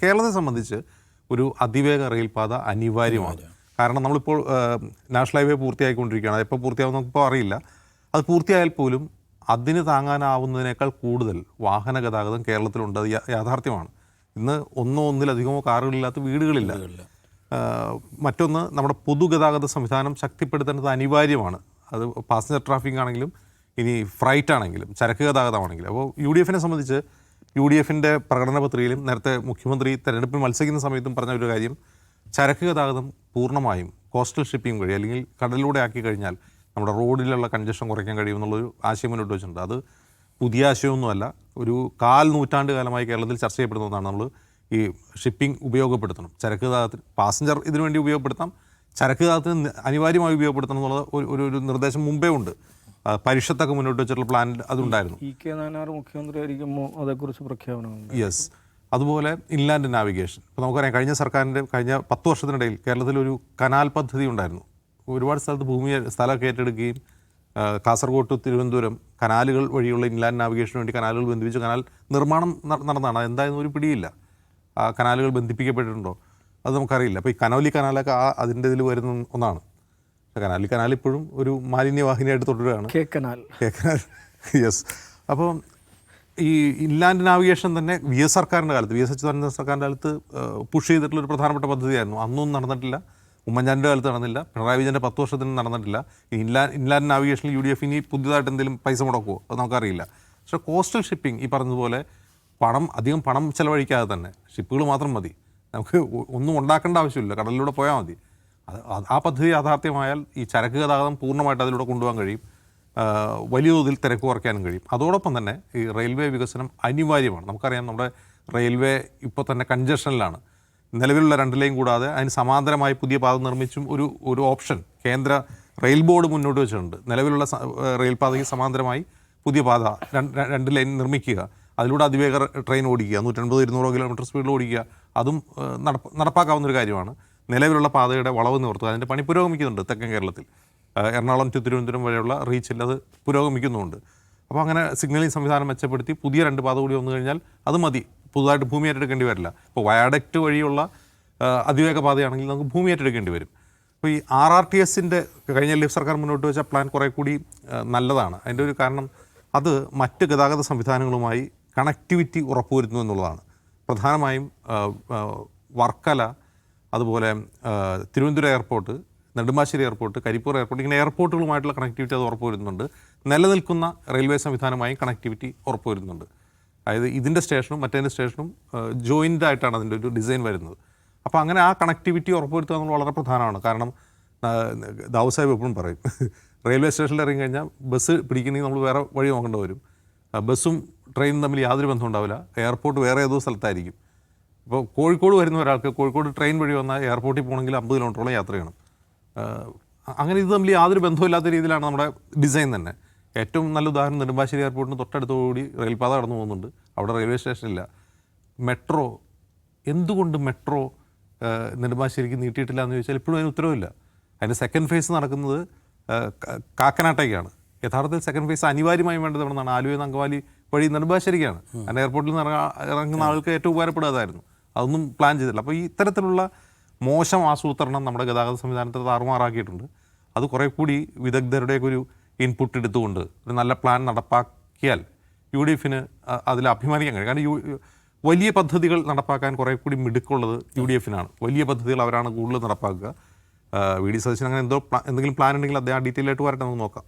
കേരളത്തെ സംബന്ധിച്ച് ഒരു അതിവേഗ റെയിൽപാത അനിവാര്യമാണ്. കാരണം നമ്മളിപ്പോൾ നാഷണൽ ഹൈവേ പൂർത്തിയായിക്കൊണ്ടിരിക്കുകയാണ്. അതെപ്പോൾ പൂർത്തിയാവുന്ന ഇപ്പോൾ അറിയില്ല. അത് പൂർത്തിയായാൽ പോലും അതിന് താങ്ങാനാവുന്നതിനേക്കാൾ കൂടുതൽ വാഹന ഗതാഗതം കേരളത്തിലുണ്ട്. അത് യാഥാർത്ഥ്യമാണ്. ഇന്ന് ഒന്നിലധികമോ കാറുകളില്ലാത്ത വീടുകളില്ല. മറ്റൊന്ന്, നമ്മുടെ പൊതുഗതാഗത സംവിധാനം ശക്തിപ്പെടുത്തേണ്ടത് അനിവാര്യമാണ്. അത് പാസഞ്ചർ ട്രാഫിക് ആണെങ്കിലും ഇനി ഫ്രൈറ്റ് ആണെങ്കിലും ചരക്ക് ഗതാഗതമാണെങ്കിലും. അപ്പോൾ UDFനെ സംബന്ധിച്ച് UDFിൻ്റെ പ്രകടന പത്രികയിലും നേരത്തെ മുഖ്യമന്ത്രി തെരഞ്ഞെടുപ്പിൽ മത്സരിക്കുന്ന സമയത്തും പറഞ്ഞ ഒരു കാര്യം, ചരക്ക് ഗതാഗതം പൂർണ്ണമായും കോസ്റ്റൽ ഷിപ്പിംഗ് വഴി അല്ലെങ്കിൽ കടലിലൂടെ ആക്കി കഴിഞ്ഞാൽ നമ്മുടെ റോഡിലുള്ള കൺജഷൻ കുറയ്ക്കാൻ കഴിയുമെന്നുള്ളൊരു ആശയം മുന്നോട്ട് വെച്ചിട്ടുണ്ട്. അത് പുതിയ ആശയമൊന്നുമല്ല. ഒരു 1/4 നൂറ്റാണ്ട് കാലമായി കേരളത്തിൽ ചർച്ച ചെയ്യപ്പെടുന്ന ഒന്നാണ്. നമ്മൾ ഈ ഷിപ്പിംഗ് ഉപയോഗപ്പെടുത്തണം, ചരക്ക് ഗതാഗതത്തിന് പാസഞ്ചർ ഇതിനു വേണ്ടി ഉപയോഗപ്പെടുത്താം, ചരക്ക് ഗതാഗതത്തിന് അനിവാര്യമായി ഉപയോഗപ്പെടുത്തണം എന്നുള്ള ഒരു നിർദ്ദേശം മുമ്പേ ഉണ്ട്. പരിഷത്തൊക്കെ മുന്നോട്ട് വെച്ചിട്ടുള്ള പ്ലാനിൽ അതുണ്ടായിരുന്നു. EK നായനാർ മുഖ്യമന്ത്രി ആയിരിക്കുമ്പോൾ അതേക്കുറിച്ച് പ്രഖ്യാപനം. യെസ്. അതുപോലെ ഇൻലാൻഡ് നാവിഗേഷൻ. ഇപ്പോൾ നമുക്കറിയാം, കഴിഞ്ഞ 10 വർഷത്തിനിടയിൽ കേരളത്തിലൊരു കനാൽ പദ്ധതി ഉണ്ടായിരുന്നു. ഒരുപാട് സ്ഥലത്ത് സ്ഥലമൊക്കെ ഏറ്റെടുക്കുകയും കാസർഗോഡ് ടു തിരുവനന്തപുരം കനാലുകൾ വഴിയുള്ള ഇൻലാൻഡ് നാവിഗേഷന് വേണ്ടി കനാലുകൾ ബന്ധിപ്പിച്ച് കനാൽ നിർമ്മാണം നടന്നതാണ്. എന്തായാലും ഒരു പിടിയില്ല. ആ കനാലുകൾ ബന്ധിപ്പിക്കപ്പെട്ടിട്ടുണ്ടോ അത് നമുക്കറിയില്ല. അപ്പോൾ ഈ കനോലി കനാലൊക്കെ അതിൻ്റെ ഇതിൽ വരുന്ന ഒന്നാണ്. കനാൽ ഇപ്പോഴും ഒരു മാലിന്യവാഹിനിയായിട്ട് തുടരുകയാണ്. കേക്കനാൽ. യെസ്. അപ്പോൾ ഈ ഇൻലാൻഡ് നാവിഗേഷൻ തന്നെ VS സർക്കാരിൻ്റെ കാലത്ത്, VS അച്യുതാനന്ദ സർക്കാരിൻ്റെ കാലത്ത് പുഷ് ചെയ്തിട്ടുള്ളൊരു പ്രധാനപ്പെട്ട പദ്ധതിയായിരുന്നു. അന്നൊന്നും നടന്നിട്ടില്ല. ഉമ്മൻചാണ്ടിൻ്റെ കാലത്ത് നടന്നില്ല. പിണറായി വിജയൻ്റെ 10 വർഷത്തിന് നടന്നിട്ടില്ല. ഇൻലാൻഡ് നാവിഗേഷനിൽ UDF ഇനി പുതിയതായിട്ട് എന്തെങ്കിലും പൈസ മുടക്കുമോ അത് നമുക്കറിയില്ല. പക്ഷേ കോസ്റ്റൽ ഷിപ്പിംഗ് ഈ പറഞ്ഞതുപോലെ അധികം പണം ചിലവഴിക്കാതെ തന്നെ ഷിപ്പുകൾ മാത്രം മതി, നമുക്ക് ഒന്നും ഉണ്ടാക്കേണ്ട ആവശ്യമില്ല, കടലിലൂടെ പോയാൽ മതി. ആ പദ്ധതി യാഥാർത്ഥ്യമായാൽ ഈ ചരക്ക് ഗതാഗതം പൂർണ്ണമായിട്ട് അതിലൂടെ കൊണ്ടുപോകാൻ കഴിയും. വലിയ തോതിൽ തിരക്ക് കുറയ്ക്കാനും കഴിയും. അതോടൊപ്പം തന്നെ ഈ റെയിൽവേ വികസനം അനിവാര്യമാണ്. നമുക്കറിയാം, നമ്മുടെ റെയിൽവേ ഇപ്പോൾ തന്നെ കൺജഷനിലാണ്. നിലവിലുള്ള 2 ലൈൻ കൂടാതെ അതിന് സമാന്തരമായി പുതിയ പാത നിർമ്മിച്ചും ഒരു ഓപ്ഷൻ കേന്ദ്ര റെയിൽ ബോർഡ് മുന്നോട്ട് വെച്ചിട്ടുണ്ട്. നിലവിലുള്ള റെയിൽപാതയ്ക്ക് സമാന്തരമായി പുതിയ പാത 2 ലൈൻ നിർമ്മിക്കുക, അതിലൂടെ അതിവേഗ ട്രെയിൻ ഓടിക്കുക, 150-200 കിലോമീറ്റർ സ്പീഡിൽ ഓടിക്കുക. അതും നടപ്പാക്കാവുന്നൊരു കാര്യമാണ്. നിലവിലുള്ള പാതയുടെ വളവ് നിവർത്തുക, അതിൻ്റെ പണി പുരോഗമിക്കുന്നുണ്ട്. തെക്കൻ കേരളത്തിൽ എറണാകുളം ടു തിരുവനന്തപുരം വരെയുള്ള റീച്ചിൽ അത് പുരോഗമിക്കുന്നുമുണ്ട്. അപ്പോൾ അങ്ങനെ സിഗ്നലിംഗ് സംവിധാനം മെച്ചപ്പെടുത്തി പുതിയ 2 പാത കൂടി വന്നു കഴിഞ്ഞാൽ അത് മതി. പുതുതായിട്ട് ഭൂമി ഏറ്റെടുക്കേണ്ടി വരില്ല. ഇപ്പോൾ വയാഡക്റ്റ് വഴിയുള്ള അതിവേഗ പാതയാണെങ്കിൽ നമുക്ക് ഭൂമി ഏറ്റെടുക്കേണ്ടി വരും. അപ്പോൾ ഈ RRTSൻ്റെ കഴിഞ്ഞ LDF സർക്കാർ മുന്നോട്ട് വെച്ച പ്ലാൻ കുറേ കൂടി നല്ലതാണ്. അതിൻ്റെ ഒരു കാരണം, അത് മറ്റ് ഗതാഗത സംവിധാനങ്ങളുമായി കണക്ടിവിറ്റി ഉറപ്പുവരുത്തുന്നു എന്നുള്ളതാണ്. പ്രധാനമായും വർക്കല, അതുപോലെ Thiruvananthapuram airport, Nedumbassery airport, Karipur airport, ഇങ്ങനെ എയർപോർട്ടുകളുമായിട്ടുള്ള കണക്ടിവിറ്റി അത് ഉറപ്പുവരുന്നുണ്ട്. നിലനിൽക്കുന്ന റെയിൽവേ സംവിധാനമായി കണക്ടിവിറ്റി ഉറപ്പുവരുന്നുണ്ട്. അതായത് ഇതിൻ്റെ സ്റ്റേഷനും മറ്റേതിൻ്റെ സ്റ്റേഷനും ജോയിൻ്റ് ആയിട്ടാണ് അതിൻ്റെ ഒരു ഡിസൈൻ വരുന്നത്. അപ്പോൾ അങ്ങനെ ആ കണക്ടിവിറ്റി ഉറപ്പുവരുത്തുക എന്നുള്ളത് വളരെ പ്രധാനമാണ്. കാരണം ദാവൂദ് സാഹിബ് എപ്പോഴും പറയും, റെയിൽവേ സ്റ്റേഷനിൽ ഇറങ്ങി കഴിഞ്ഞാൽ ബസ് പിടിക്കണമെങ്കിൽ നമ്മൾ വേറെ വഴി നോക്കേണ്ടി വരും. ബസ്സും ട്രെയിനും തമ്മിൽ യാതൊരു ബന്ധവും ഉണ്ടാവില്ല. എയർപോർട്ട് വേറെ ഏതോ സ്ഥലത്തായിരിക്കും. ഇപ്പോൾ കോഴിക്കോട് വരുന്ന ഒരാൾക്ക് കോഴിക്കോട് ട്രെയിൻ വഴി വന്നാൽ എയർപോർട്ടിൽ പോകണമെങ്കിൽ 50 കിലോമീറ്ററോളം യാത്ര ചെയ്യണം. അങ്ങനെ ഇത് തമ്മിൽ യാതൊരു ബന്ധമില്ലാത്ത രീതിയിലാണ് നമ്മുടെ ഡിസൈൻ തന്നെ. ഏറ്റവും നല്ല ഉദാഹരണം, നെടുമ്പാശ്ശേരി എയർപോർട്ടിന് തൊട്ടടുത്തോടുകൂടി റെയിൽപാത കടന്നു പോകുന്നുണ്ട്. അവിടെ റെയിൽവേ സ്റ്റേഷനില്ല. മെട്രോ, എന്തുകൊണ്ട് മെട്രോ നെടുമ്പാശ്ശേരിക്ക് നീട്ടിയിട്ടില്ല എന്ന് ചോദിച്ചാൽ ഇപ്പോഴും അതിന് ഉത്തരവില്ല. അതിൻ്റെ സെക്കൻഡ് ഫേസ് നടക്കുന്നത് കാക്കനാട്ടേക്കാണ്. യഥാർത്ഥത്തിൽ സെക്കൻഡ് ഫേസ് അനിവാര്യമായും വേണ്ടത് എവിടെ നിന്നാണ്? ആലുവ അങ്കമാലി വഴി നെടുമ്പാശ്ശേരിക്കാണ്. അതിൻ്റെ എയർപോർട്ടിൽ നിന്ന് ഇറങ്ങുന്ന ആൾക്ക് ഏറ്റവും ഉപകാരപ്പെടുന്നതായിരുന്നു. അതൊന്നും പ്ലാൻ ചെയ്തില്ല. അപ്പോൾ ഈ ഇത്തരത്തിലുള്ള മോശം ആസൂത്രണം നമ്മുടെ ഗതാഗത സംവിധാനത്തെ താറുമാറാക്കിയിട്ടുണ്ട്. അത് കുറേ കൂടി വിദഗ്ധരുടെയൊക്കെ ഒരു ഇൻപുട്ട് എടുത്തുകൊണ്ട് ഒരു നല്ല പ്ലാൻ നടപ്പാക്കിയാൽ UDFന് അതിൽ അഭിമാനിക്കാൻ കഴിയും. കാരണം വലിയ പദ്ധതികൾ നടപ്പാക്കാൻ കുറേ കൂടി മിടുക്കുള്ളത് UDFനാണ്. വലിയ പദ്ധതികൾ അവരാണ് കൂടുതൽ നടപ്പാക്കുക. VD സതീശൻ അങ്ങനെ എന്തെങ്കിലും പ്ലാൻ ഉണ്ടെങ്കിൽ അദ്ദേഹം ഡീറ്റെയിൽ ആയിട്ട് വരട്ടെ, നമുക്ക് നോക്കാം.